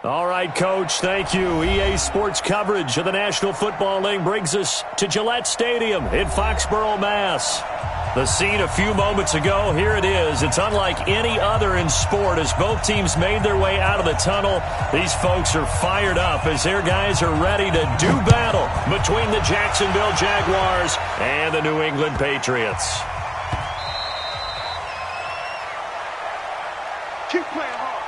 All right, Coach, thank you. EA Sports coverage of the National Football League brings us to Gillette Stadium in Foxborough, Mass. The scene a few moments ago, here it is. It's unlike any other in sport as both teams made their way out of the tunnel. These folks are fired up as their guys are ready to do battle between the Jacksonville Jaguars and the New England Patriots. Keep playing hard.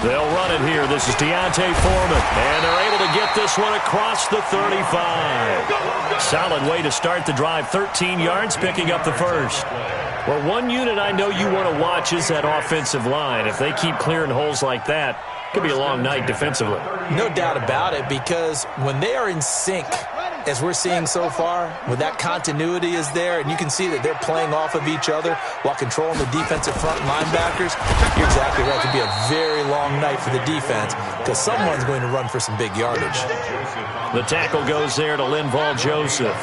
They'll run it here. This is Deontay Foreman, and they're able to get this one across the 35. Solid way to start the drive. 13 yards, picking up the first. Well, one unit I know you want to watch is that offensive line. If they keep clearing holes like that, it could be a long night defensively. No doubt about it, because when they are in sync, as we're seeing so far, when that continuity is there, and you can see that they're playing off of each other while controlling the defensive front linebackers, you're exactly right. It could be a very long night for the defense because someone's going to run for some big yardage. The tackle goes there to Linval Joseph.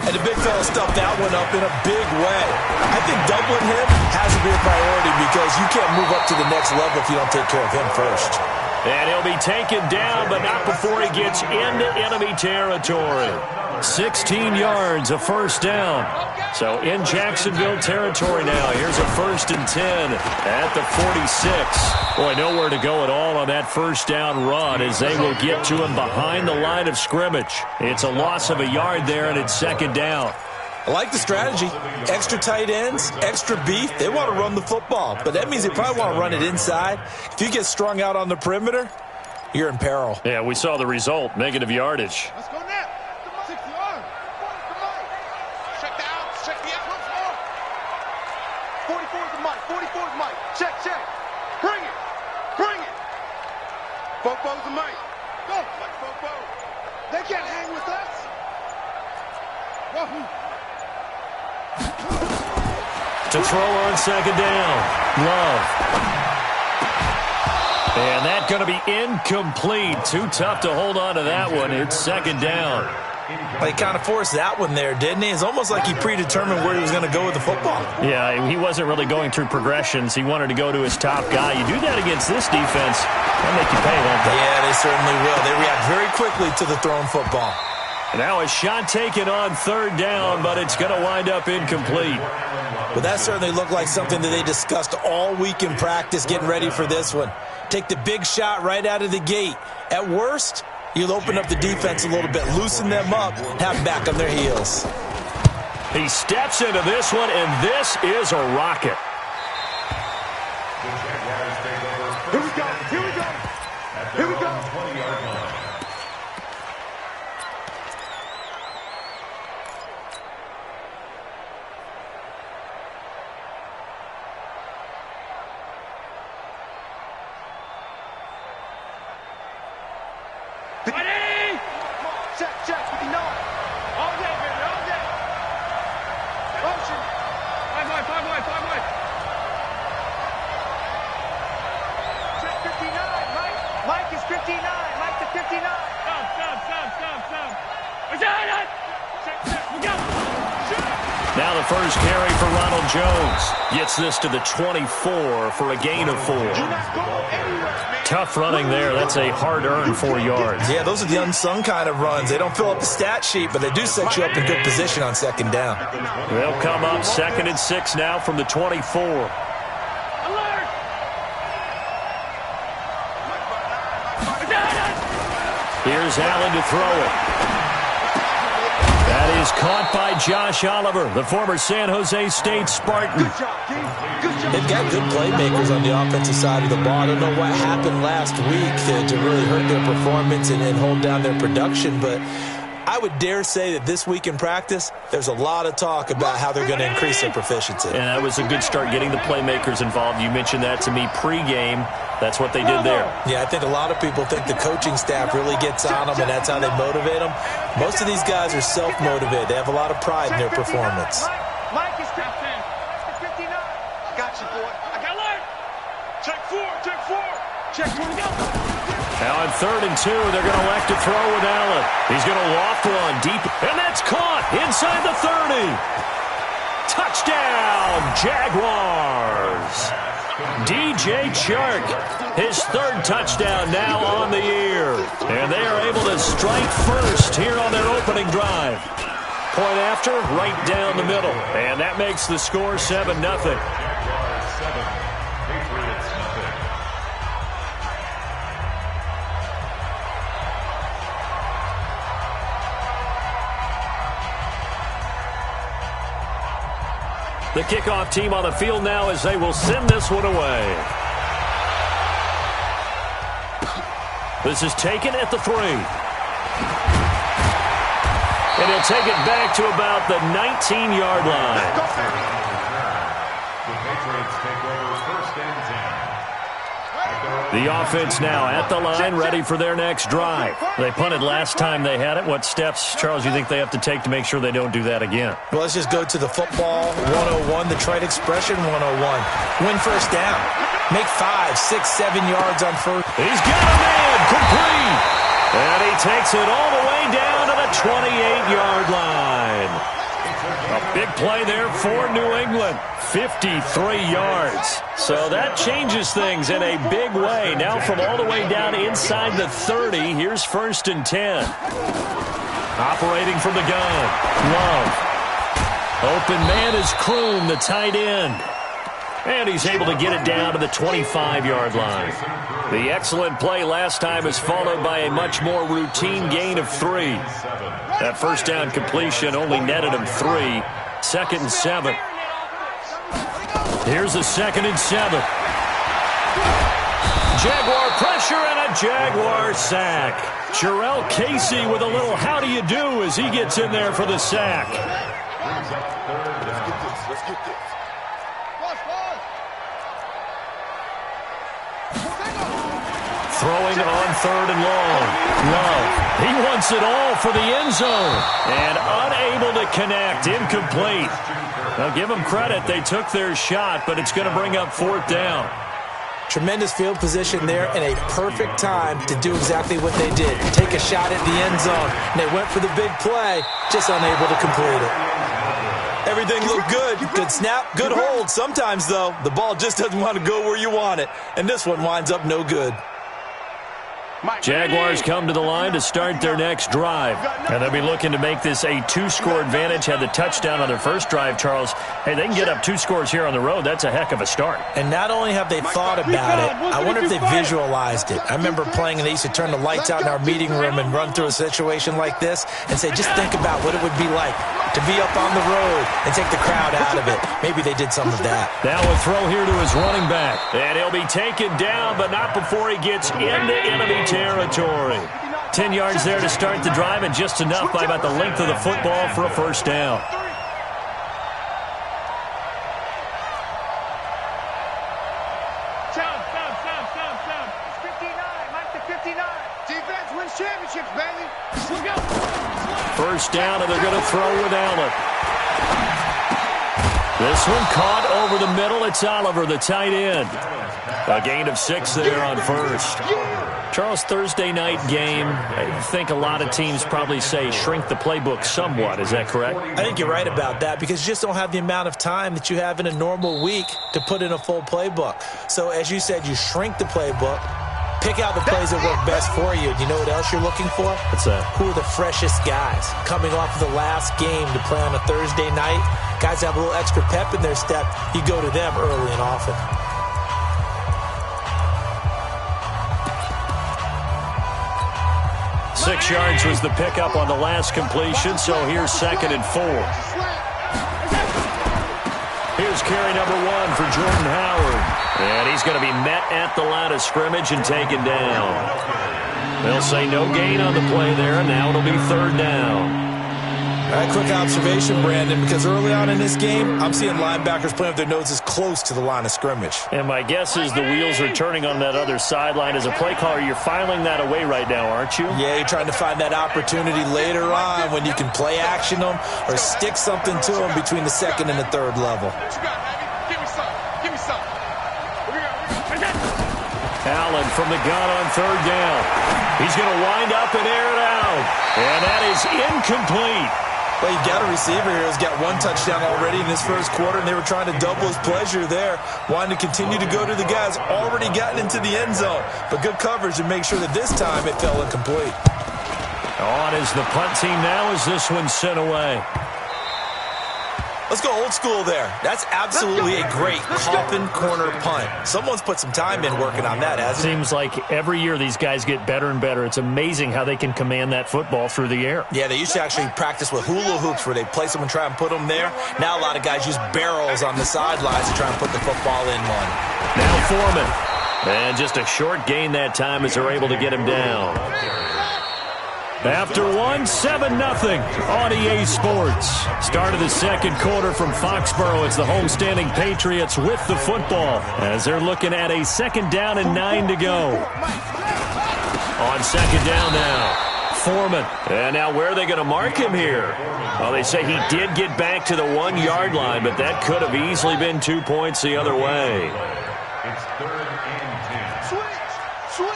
And the big fella stuffed that one up in a big way. I think doubling him has to be a priority because you can't move up to the next level if you don't take care of him first. And he'll be taken down, but not before he gets into enemy territory. 16 yards, a first down. So in Jacksonville territory now. Here's a 1st and 10 at the 46. Boy, nowhere to go at all on that first down run as they will get to him behind the line of scrimmage. It's a loss of a yard there, and it's 2nd down. I like the strategy. Extra tight ends, extra beef. They want to run the football, but that means they probably want to run it inside. If you get strung out on the perimeter, you're in peril. Yeah, we saw the result, negative yardage. Let's go now. 60 yards. Check the out. Check the out once more. 44 is the mic. 44 is the mic. Check, check. Bring it. Bring it. Fofo's the mic. Go. Like Fofo. They can't hang with us. Wahoo. To throw on 2nd down. Love. And that's going to be incomplete. Too tough to hold on to that one. It's 2nd down. Well, he kind of forced that one there, didn't he? It's almost like he predetermined where he was going to go with the football. Yeah, he wasn't really going through progressions. He wanted to go to his top guy. You do that against this defense, they'll make you pay, won't they? Yeah, they certainly will. They react very quickly to the thrown football. Now a shot taken on 3rd down, but it's going to wind up incomplete. Well, that certainly looked like something that they discussed all week in practice getting ready for this one. Take the big shot right out of the gate. At worst, you'll open up the defense a little bit, loosen them up, have them back on their heels. He steps into this one, and this is a rocket. Here we go. Here we go. Here we go. Ready? Check, check. You know it. All day, baby. All day. Motion. 5 wide, 5 wide, 5 wide. Check, Now the first carry for Ronald Jones. Gets this to the 24 for a gain of 4. Tough running there. That's a hard-earned 4 yards. Yeah, those are the unsung kind of runs. They don't fill up the stat sheet, but they do set you up in good position on second down. They'll come up 2nd and 6 now from the 24. Here's Allen to throw it. That is caught by Josh Oliver, the former San Jose State Spartan. They've got good playmakers on the offensive side of the ball. I don't know what happened last week to really hurt their performance and hold down their production, but I would dare say that this week in practice, there's a lot of talk about how they're going to increase their proficiency. And that was a good start getting the playmakers involved. You mentioned that to me pregame. That's what they did there. Yeah, I think a lot of people think the coaching staff really gets on them, and that's how they motivate them. Most of these guys are self-motivated. They have a lot of pride in their performance. Mike is tapped in. 59. I got you, boy. I got light. Check 4. Check 4. Check 4 to go. Now on 3rd and 2, they're going to elect to throw with Allen. He's going to loft one deep, and that's caught inside the 30. Touchdown, Jaguars. DJ Chark, his 3rd touchdown now on the year. And they are able to strike first here on their opening drive. Point after, right down the middle. And that makes the score 7-0. The kickoff team on the field now as they will send this one away. This is taken at the 3. And he'll take it back to about the 19-yard line. The Patriots take over 1st and 10. The offense now at the line, ready for their next drive. They punted last time they had it. What steps, Charles, you think they have to take to make sure they don't do that again? Well, let's just go to the football 101, the trade expression 101. Win first down. Make 5, 6, 7 yards on first. He's got a man, complete. And he takes it all the way down to the 28-yard line. A big play there for New England. 53 yards. So that changes things in a big way. Now from all the way down inside the 30, here's 1st and 10. Operating from the gun, Love. Open man is Kroon, the tight end. And he's able to get it down to the 25-yard line. The excellent play last time is followed by a much more routine gain of 3. That first down completion only netted him 3. 2nd and 7. Here's a 2nd and 7. Jaguar pressure and a Jaguar sack. Jarrell Casey with a little how do you do as he gets in there for the sack. Let's get this. Throwing on 3rd and long. Love. He wants it all for the end zone. And unable to connect. Incomplete. Now give them credit. They took their shot, but it's going to bring up 4th down. Tremendous field position there and a perfect time to do exactly what they did. Take a shot at the end zone. And they went for the big play, just unable to complete it. Everything looked good. Good snap, good hold. Sometimes, though, the ball just doesn't want to go where you want it. And this one winds up no good. Jaguars come to the line to start their next drive. And they'll be looking to make this a 2-score advantage. Had the touchdown on their first drive, Charles. Hey, they can get up 2 scores here on the road. That's a heck of a start. And not only have they thought about it, I wonder if they visualized it. I remember playing and they used to turn the lights out in our meeting room and run through a situation like this and say, just think about what it would be like to be up on the road and take the crowd out of it. Maybe they did some of that. Now a throw here to his running back. And he'll be taken down, but not before he gets into enemy territory. 10 yards there to start the drive, and just enough by about the length of the football for a first down. Sound. 59. Mike to 59. Defense wins championships, baby. Let's go. First down, and they're going to throw with Allen. This one caught over the middle. It's Oliver, the tight end. A gain of 6 there on first. Charles, Thursday night game, I think a lot of teams probably say shrink the playbook somewhat. Is that correct? I think you're right about that because you just don't have the amount of time that you have in a normal week to put in a full playbook. So as you said, you shrink the playbook, pick out the plays that work best for you. And you know what else you're looking for? What's that? Who are the freshest guys coming off of the last game to play on a Thursday night? Guys have a little extra pep in their step. You go to them early and often. Six yards was the pickup on the last completion, so here's 2nd and 4. Here's carry number 1 for Jordan Howard. And he's going to be met at the line of scrimmage and taken down. They'll say no gain on the play there, and now it'll be 3rd down. All right, quick observation, Brandon, because early on in this game, I'm seeing linebackers playing with their noses close to the line of scrimmage. And my guess is the wheels are turning on that other sideline. As a play caller, you're filing that away right now, aren't you? Yeah, you're trying to find that opportunity later on when you can play action them or stick something to them between the 2nd and the 3rd level. Give me some. Give me some. Allen from the gun on 3rd down. He's going to wind up and air it out. And that is incomplete. Well, you got a receiver here who's got 1 touchdown already in this first quarter, and they were trying to double his pleasure there, wanting to continue to go to the guys already gotten into the end zone. But good coverage to make sure that this time it fell incomplete. On is the punt team now as this one's sent away. Let's go old school there. That's absolutely a great coffin corner punt. Someone's put some time in working on that, hasn't it? Seems like every year these guys get better and better. It's amazing how they can command that football through the air. Yeah, they used to actually practice with hula hoops where they place them and try and put them there. Now a lot of guys use barrels on the sidelines to try and put the football in one. Now Foreman. And just a short gain that time as they're able to get him down. After 1, 7-0 on EA Sports. Start of the second quarter from Foxborough. It's the homestanding Patriots with the football as they're looking at a 2nd down and 9 to go. On 2nd down now, Foreman. And now where are they going to mark him here? Well, they say he did get back to the 1-yard line, but that could have easily been 2 points the other way. It's 3rd and 10. Switch.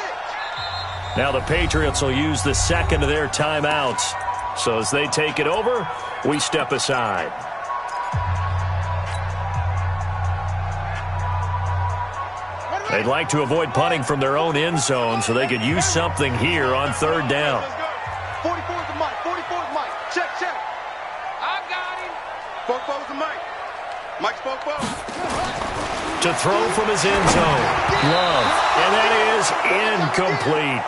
Now the Patriots will use the 2nd of their timeouts. So as they take it over, we step aside. They'd like to avoid punting from their own end zone so they could use something here on 3rd down. 44's the mic. 44's the mic. Check. I got him. Fofo's the mic. Mike's Fofo. To throw from his end zone. Love. And that is incomplete.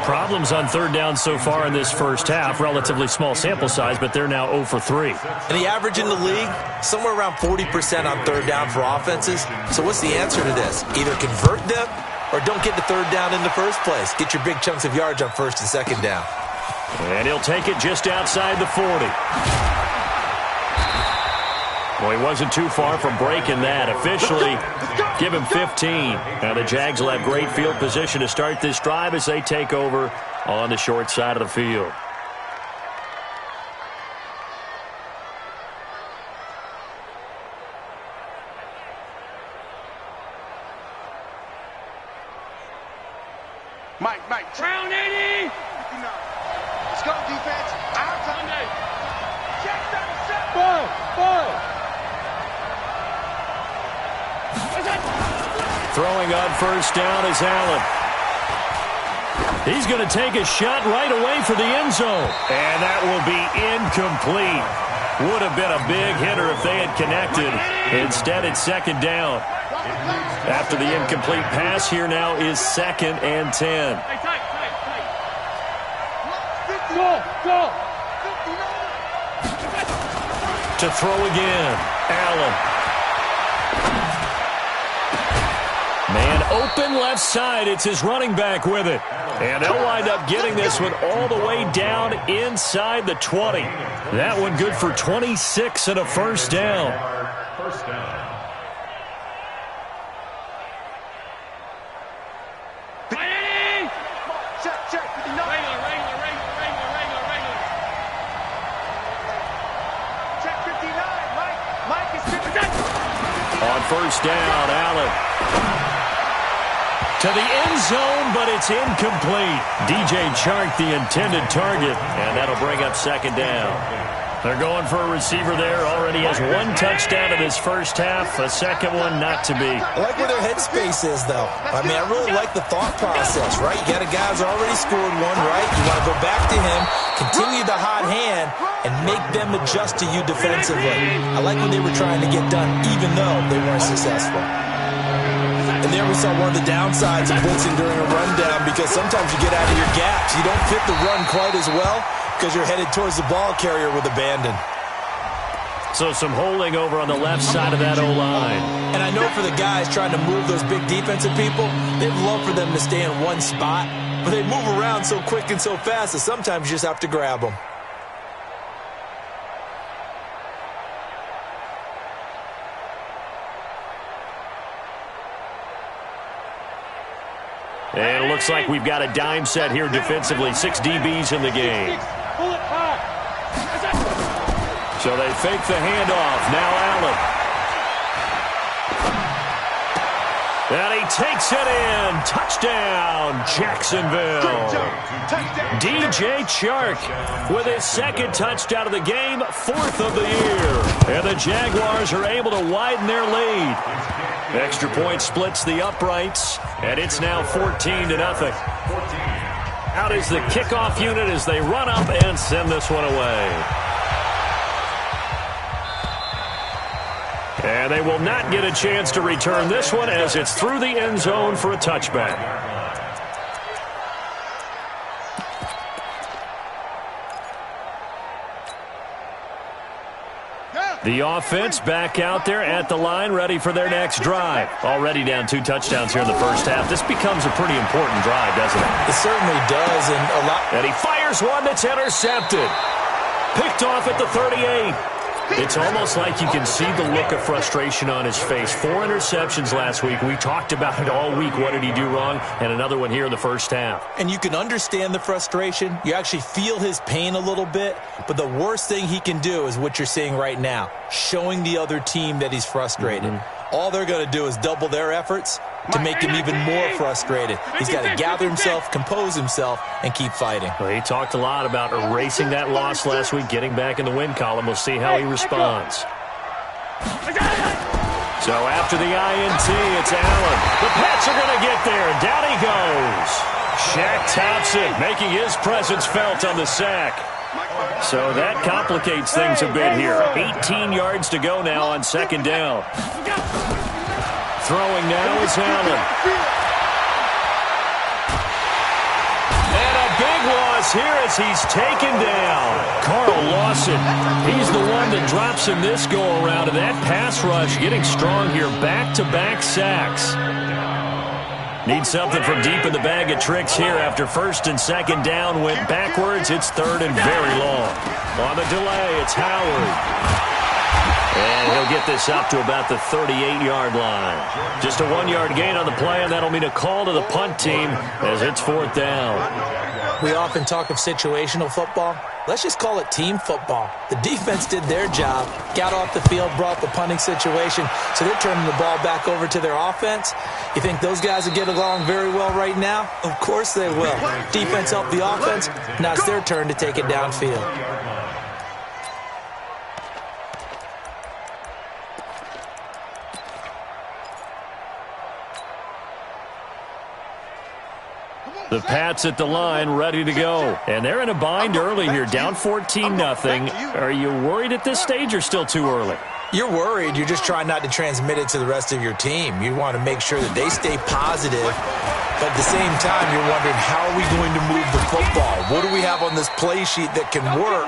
Problems on 3rd down so far in this first half. Relatively small sample size, but they're now 0 for 3. And the average in the league, somewhere around 40% on 3rd down for offenses. So what's the answer to this? Either convert them or don't get the 3rd down in the first place. Get your big chunks of yards on 1st and 2nd down. And he'll take it just outside the 40. Well, he wasn't too far from breaking that. Officially, give him 15. Now the Jags will have great field position to start this drive as they take over on the short side of the field. Mike. Round 80. Let's go, defense. Out Sunday. Check that. Ball. Throwing on 1st down is Allen. He's going to take a shot right away for the end zone. And that will be incomplete. Would have been a big hitter if they had connected. Instead, it's 2nd down. After the incomplete pass, here now is 2nd and 10. Go. To throw again, Allen. Man open left side. It's his running back with it. And they'll wind up getting this one all the way down inside the 20. That one good for 26 and a 1st down. First down. Check. Regular. Check 59. Mike is 59. first down. Allen to the end zone, but it's incomplete. DJ Chark, the intended target, and that'll bring up second down. They're going for a receiver there. Already has one touchdown in his first half. A second one not to be. I like where their headspace is, though. I mean, I really like the thought process, right? You got a guy who's already scored one, right? You want to go back to him, continue the hot hand, and make them adjust to you defensively. I like what they were trying to get done, even though they weren't successful. And there we saw one of the downsides of blitzing during a rundown, because sometimes you get out of your gaps. You don't fit the run quite as well because you're headed towards the ball carrier with abandon. So some holding over on the left side of that O-line. And I know for the guys trying to move those big defensive people, they'd love for them to stay in one spot, but they move around so quick and so fast that sometimes you just have to grab them. And it looks like we've got a dime set here defensively. 6 DBs in the game. So they fake the handoff. Now Allen. And he takes it in. Touchdown, Jacksonville. DJ Chark with his second touchdown of the game, 4th of the year. And the Jaguars are able to widen their lead. Extra point splits the uprights, and it's now 14-0. Out is the kickoff unit as they run up and send this one away. And they will not get a chance to return this one as it's through the end zone for a touchback. The offense back out there at the line, ready for their next drive. Already down 2 touchdowns here in the first half. This becomes a pretty important drive, doesn't it? It certainly does. And he fires one that's intercepted. Picked off at the 38. It's almost like you can see the look of frustration on his face. 4 interceptions last week. We talked about it all week. What did he do wrong? And another one here in the first half. And you can understand the frustration. You actually feel his pain a little bit. But the worst thing he can do is what you're seeing right now, showing the other team that he's frustrated. All they're going to do is double their efforts to make him even more frustrated. He's got to gather himself, compose himself, and keep fighting. Well, he talked a lot about erasing that loss last week, getting back in the win column. We'll see how he responds. So after the INT, it's Allen. The Pats are going to get there. Down he goes. Shaq Thompson making his presence felt on the sack. So that complicates things a bit here. 18 yards to go now on second down. Throwing now is Allen. And a big loss here as he's taken down. Carl Lawson, he's the one that drops him this go-around. And that pass rush getting strong here. Back-to-back sacks. Need something from deep in the bag of tricks here after first and second down went backwards. It's third and very long. On the delay, it's Howard. And he'll get this up to about the 38-yard line. Just a 1-yard gain on the play, and that'll mean a call to the punt team as it's 4th down. We often talk of situational football. Let's just call it team football. The defense did their job, got off the field, brought the punting situation, so they're turning the ball back over to their offense. You think those guys will get along very well right now? Of course they will. Defense helped the offense. Now it's their turn to take it downfield. The Pats at the line, ready to go. And they're in a bind early here, down 14-0. Are you worried at this stage or still too early? You're worried. You're just trying not to transmit it to the rest of your team. You want to make sure that they stay positive. But at the same time, you're wondering, how are we going to move the football? What do we have on this play sheet that can work?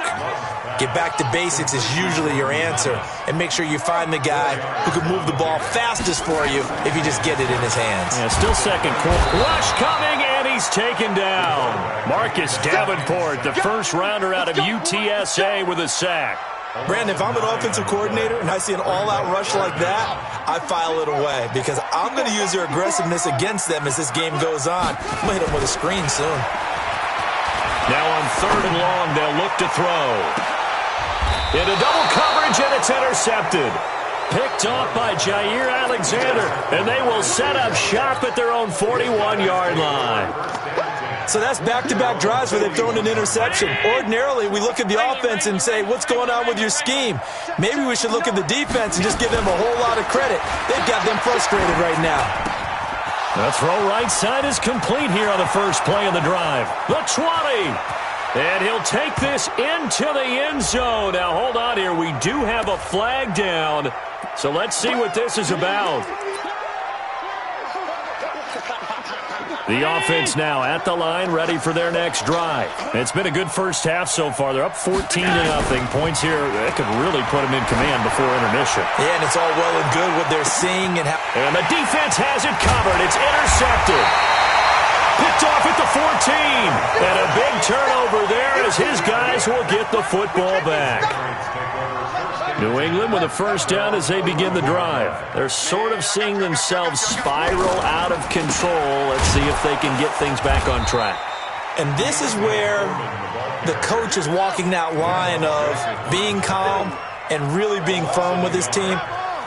Get back to basics is usually your answer. And make sure you find the guy who can move the ball fastest for you if you just get it in his hands. Yeah, still second quarter. Rush coming, and he's taken down. Marcus Davenport, the first rounder out of UTSA with a sack. Brandon, if I'm an offensive coordinator and I see an all-out rush like that, I file it away because I'm going to use their aggressiveness against them as this game goes on. I'm going to hit them with a screen soon. Now on 3rd and long, they'll look to throw. Into double coverage, and it's intercepted. Picked off by Jair Alexander, and they will set up shop at their own 41-yard line. So that's back-to-back drives where they've thrown an interception. Ordinarily, we look at the offense and say, what's going on with your scheme? Maybe we should look at the defense and just give them a whole lot of credit. They've got them frustrated right now. The throw right side is complete here on the first play of the drive. The 20. And he'll take this into the end zone. Now, hold on here. We do have a flag down. So let's see what this is about. The offense now at the line, ready for their next drive. It's been a good first half so far. They're up 14-0. Points here, that could really put them in command before intermission. Yeah, and it's all well and good what they're seeing. And the defense has it covered. It's intercepted. Picked off at the 14. And a big turnover there as his guys will get the football back. New England with a first down as they begin the drive. They're sort of seeing themselves spiral out of control. Let's see if they can get things back on track. And this is where the coach is walking that line of being calm and really being firm with his team.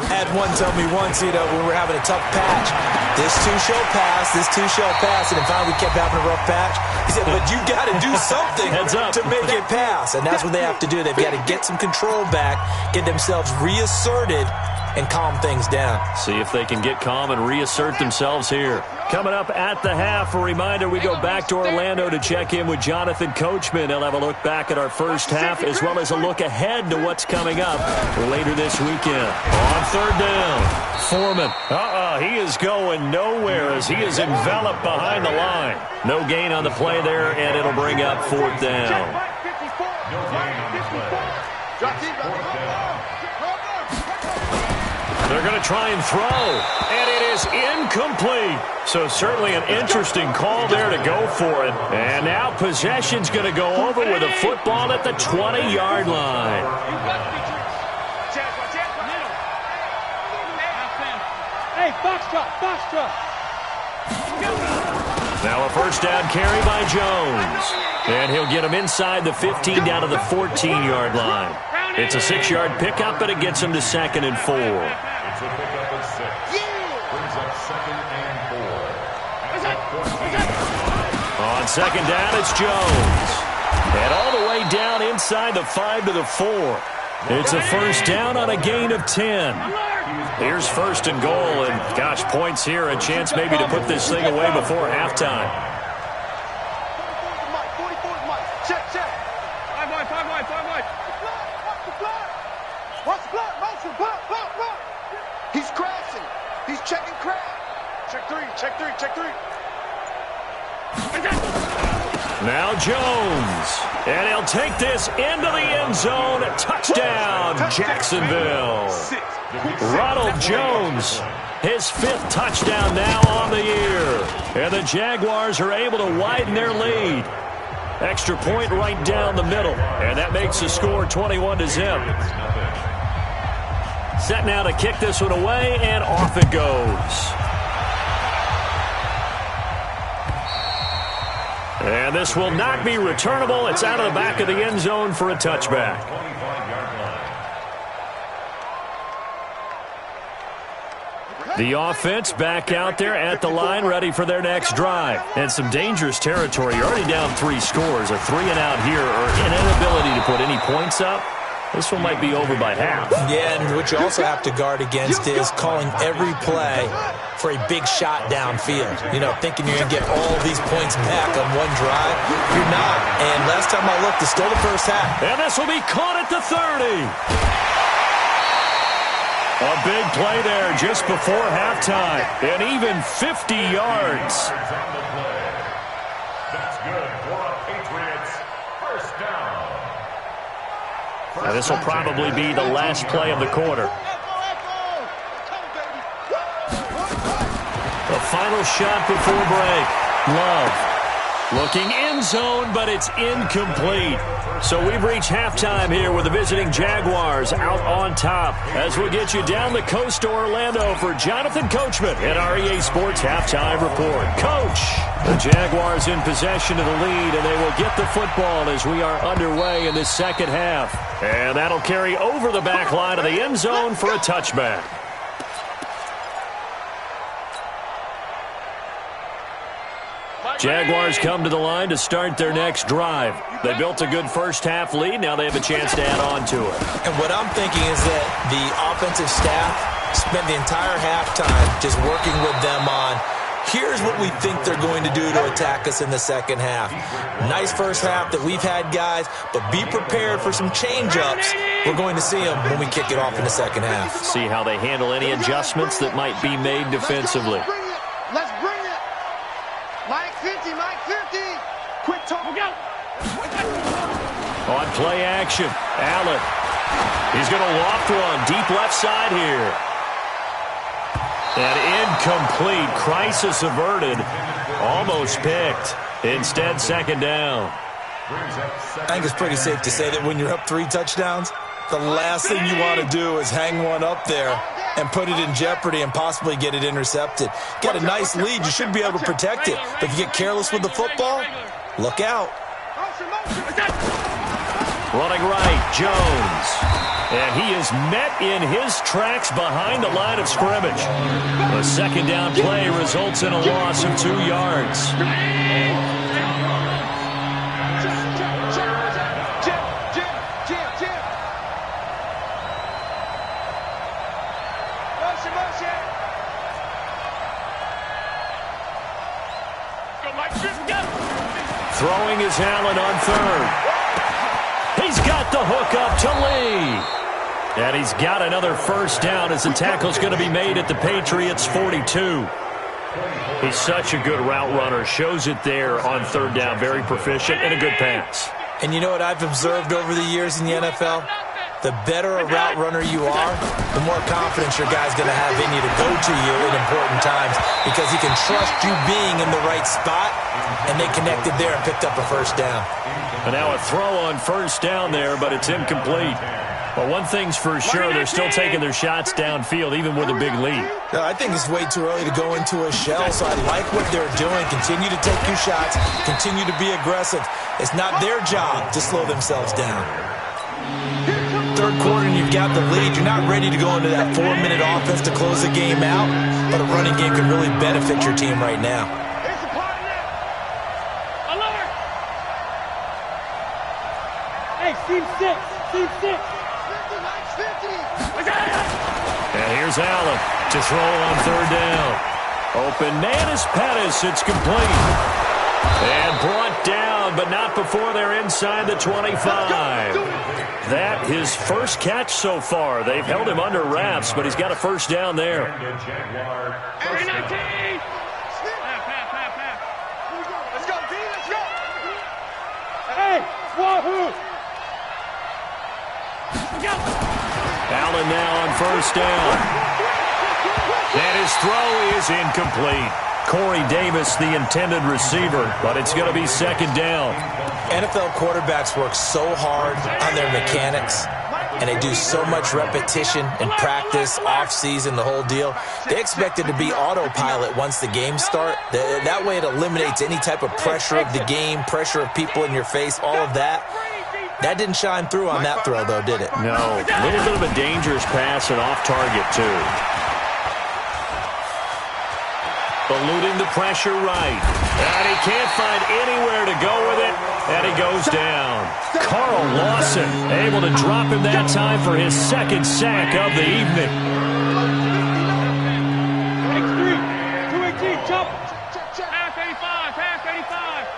Had one tell me once, when we were having a tough patch, this too shall pass, this too shall pass, and then finally we kept having a rough patch. He said, but you got to do something to make it pass, and that's what they have to do. They've got to get some control back, get themselves reasserted, and calm things down. See if they can get calm and reassert themselves here. Coming up at the half, a reminder, we go back to Orlando to check in with Jonathan Coachman. He'll have a look back at our first half as well as a look ahead to what's coming up later this weekend. On third down, Foreman. He is going nowhere as he is enveloped behind the line. No gain on the play there, and it'll bring up fourth down. They're going to try and throw, and it is incomplete. So certainly an interesting call there to go for it. And now possession's going to go over with a football at the 20-yard line. Hey, box drop. Now a first down carry by Jones. And he'll get him inside the 15 down to the 14-yard line. It's a 6-yard pickup, and it gets him to 2nd and 4. It's a pickup of 6. Brings up 2nd and 4. On second down, it's Jones. And all the way down inside the 5 to the 4. It's a first down on a gain of 10. Here's 1st and goal, and gosh, points here, a chance maybe to put this thing away before halftime. 44's Mike. Check. 5 wide. Watch the block. Motion. Block. He's crashing. He's checking crash. Check three. Now Jones. And he'll take this into the end zone. Touchdown, Jacksonville. Ronald Jones, his 5th touchdown now on the year. And the Jaguars are able to widen their lead. Extra point right down the middle. And that makes the score 21-0. Set now to kick this one away, and off it goes. And this will not be returnable. It's out of the back of the end zone for a touchback. The offense back out there at the line, ready for their next drive. And some dangerous territory. You're already down 3 scores. A 3-and-out here, or an inability to put any points up. This one might be over by half. Yeah, and what you also have to guard against is calling every play for a big shot downfield. Thinking you're going to get all these points back on one drive. You're not. And last time I looked, it's still the first half. And this will be caught at the 30. A big play there just before halftime. And even 50 yards. That's good for a Patriots first down. Now this will probably be the last play of the quarter. The final shot before break. Love. Looking end zone, but it's incomplete. So we've reached halftime here with the visiting Jaguars out on top. As we'll get you down the coast to Orlando for Jonathan Coachman at our EA Sports Halftime Report. Coach, the Jaguars in possession of the lead, and they will get the football as we are underway in this second half. And that'll carry over the back line of the end zone for a touchback. Jaguars come to the line to start their next drive. They built a good first-half lead. Now they have a chance to add on to it. And what I'm thinking is that the offensive staff spent the entire halftime just working with them on, here's what we think they're going to do to attack us in the second half. Nice first half that we've had, guys, but be prepared for some change-ups. We're going to see them when we kick it off in the second half. See how they handle any adjustments that might be made defensively. Let's bring it. Mike 50, Mike 50. Quick talk. Go. On play action, Allen. He's going to loft one deep left side here. And incomplete. Crisis averted. Almost picked. Instead, second down. I think it's pretty safe to say that when you're up 3 touchdowns, the last thing you want to do is hang one up there and put it in jeopardy and possibly get it intercepted. Got a nice lead. You should be able to protect it. But if you get careless with the football, look out. Running right, Jones. And he is met in his tracks behind the line of scrimmage. The second down play results in a loss of 2 yards. Throwing is Allen on third. He's got the hook up to Lee. And he's got another first down as the tackle's going to be made at the Patriots' 42. He's such a good route runner. Shows it there on third down. Very proficient and a good pass. And you know what I've observed over the years in the NFL? The better a route runner you are, the more confidence your guy's going to have in you to go to you in important times because he can trust you being in the right spot, and they connected there and picked up a first down. And now a throw on first down there, but it's incomplete. But one thing's for sure, they're still taking their shots downfield, even with a big lead. I think it's way too early to go into a shell, so I like what they're doing. Continue to take your shots. Continue to be aggressive. It's not their job to slow themselves down. Third quarter and you've got the lead. You're not ready to go into that 4-minute offense to close the game out, but a running game could really benefit your team right now. Hey, team 6, team 6. And here's Allen to throw on third down. Open man is Pettis. It's complete. And brought down, but not before they're inside the 25. That his first catch so far. They've held him under wraps, but he's got a first down there. Every 19. Let's go, D. Let's go. Hey, wahoo. Allen now on first down. And his throw is incomplete. Corey Davis, the intended receiver, but it's going to be second down. NFL quarterbacks work so hard on their mechanics, and they do so much repetition and practice, off-season, the whole deal. They expect it to be autopilot once the games start. That way it eliminates any type of pressure of the game, pressure of people in your face, all of that. That didn't shine through on that throw, though, did it? No. A little bit of a dangerous pass and off target, too. Eluding the pressure right. And he can't find anywhere to go with it. And he goes down. Carl Lawson able to drop him that time for his second sack of the evening. X3, 218, jump. Pass 85, pass 85.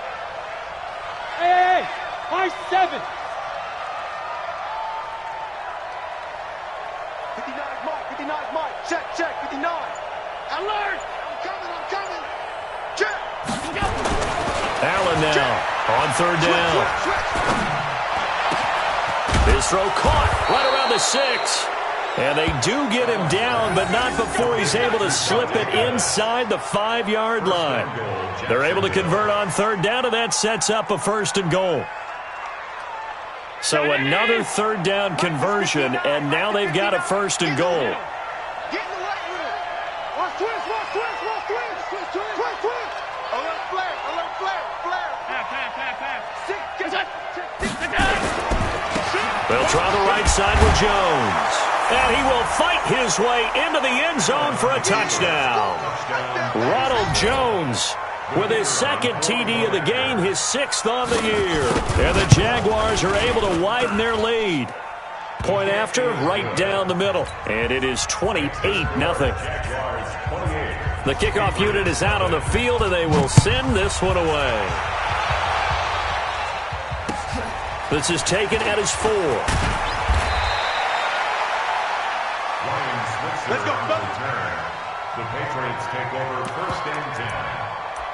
Hey, high 7. 59 is Mike, 59 is Mike. Check, 59. Alert. I'm coming. Check. Allen now on third down. His throw caught right around the 6. And they do get him down, but not before he's able to slip it inside the 5-yard line. They're able to convert on third down, and that sets up a 1st and goal. So another third down conversion, and now they've got a 1st and goal. Get in the right room. Watch twist. Alert flare. They'll try the right side with Jones. And he will fight his way into the end zone for a touchdown. Ronald Jones with his 2nd TD of the game, his 6th on the year. And the Jaguars are able to widen their lead. Point after, right down the middle. And it is 28-0. The kickoff unit is out on the field, and they will send this one away. This is taken at his 4. Let's go, fellas. The Patriots take over 1st and 10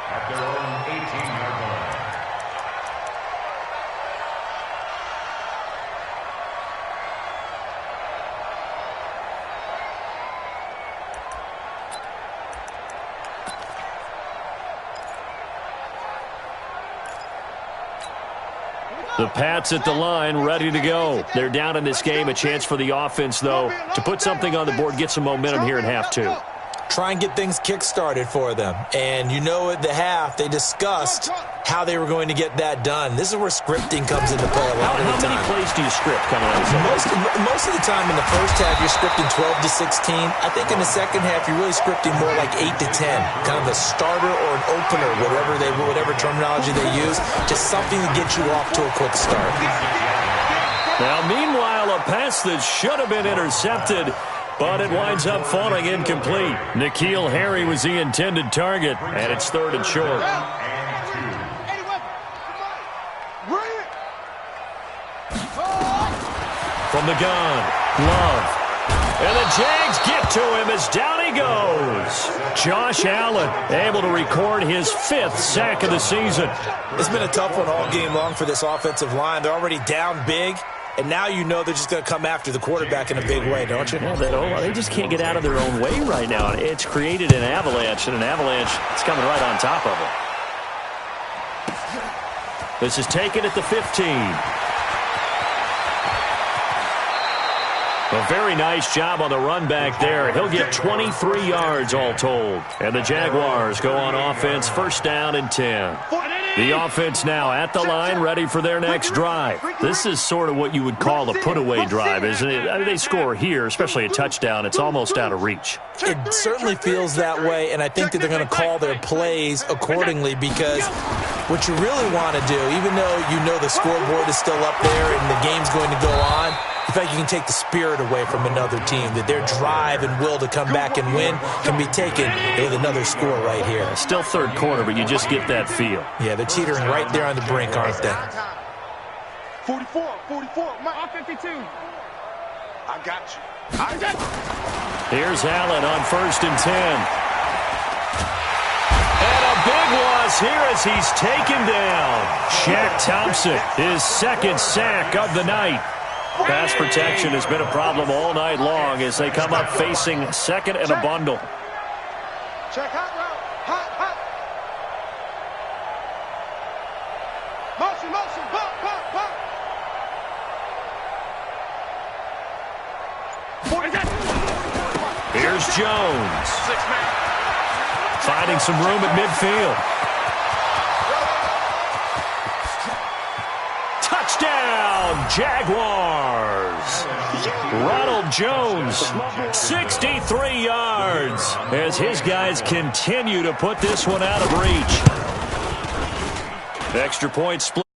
at their own 18-yard line. The Pats at the line, ready to go. They're down in this game. A chance for the offense, though, to put something on the board, get some momentum here in half 2. Try and get things kick-started for them. And you know at the half, they discussed how they were going to get that done. This is where scripting comes into play a lot of the time. How many plays do you script coming out of the Most of the time in the first half, you're scripting 12 to 16. I think in the second half, you're really scripting more like 8 to 10. Kind of a starter or an opener, whatever terminology they use. Just something to get you off to a quick start. Now, meanwhile, a pass that should have been intercepted, but it winds up falling incomplete. N'Keal Harry was the intended target, and it's 3rd and short. From the gun, Love. And the Jags get to him as down he goes. Josh Allen able to record his 5th sack of the season. It's been a tough one all game long for this offensive line. They're already down big. And now you know they're just going to come after the quarterback in a big way, don't you? Yeah, they just can't get out of their own way right now. It's created an avalanche, and an avalanche is coming right on top of them. This is taken at the 15. A very nice job on the run back there. He'll get 23 yards all told. And the Jaguars go on offense, 1st down and 10. The offense now at the line, ready for their next drive. This is sort of what you would call a put-away drive, isn't it? I mean, they score here, especially a touchdown. It's almost out of reach. It certainly feels that way, and I think that they're going to call their plays accordingly because what you really want to do, even though you know the scoreboard is still up there and the game's going to go on, in fact, you can take the spirit away from another team, that their drive and will to come back and win can be taken with another score right here. Still 3rd quarter, but you just get that feel. Yeah, they're teetering right there on the brink, aren't they? 44, Mike. 52. I got you. Here's Allen on 1st and 10. And a big loss here as he's taken down. Shaq Thompson, his 2nd sack of the night. Pass protection has been a problem all night long as they come up facing 2nd and a bundle. Check hot route. Hot. Motion. Pop. Here's Jones. Finding some room at midfield. Touchdown, Jaguars. Ronald Jones, 63 yards, as his guys continue to put this one out of reach. Extra point split.